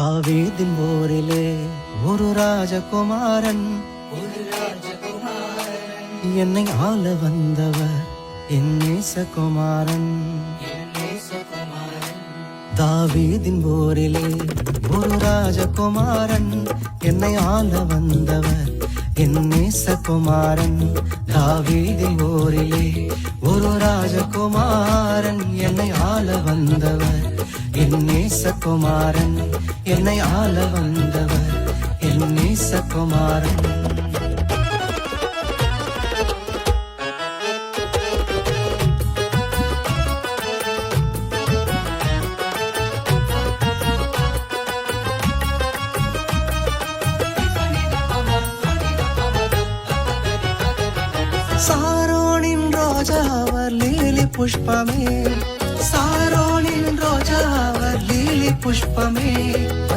ஆவேதின் போரிலே ஒரு ராஜகுமாரன் என்னை ஆள வந்தவர் என் நேசகுமாரன். தாவீதின் போரிலே ஒரு ராஜகுமாரன் என்னை ஆள வந்தவர் என் நேசகுமாரன். தாவீதின் போரிலே ஒரு ராஜகுமாரன் என்னை ஆள வந்தவர் என் நேசகுமாரன். என்னை ஆள வந்தவர் என் நேசகுமாரன். சாரோனின் ரோஜா அவர் லீலி புஷ்பமே, சாரோனின் ரோஜா அவர் லீலி புஷ்பமே.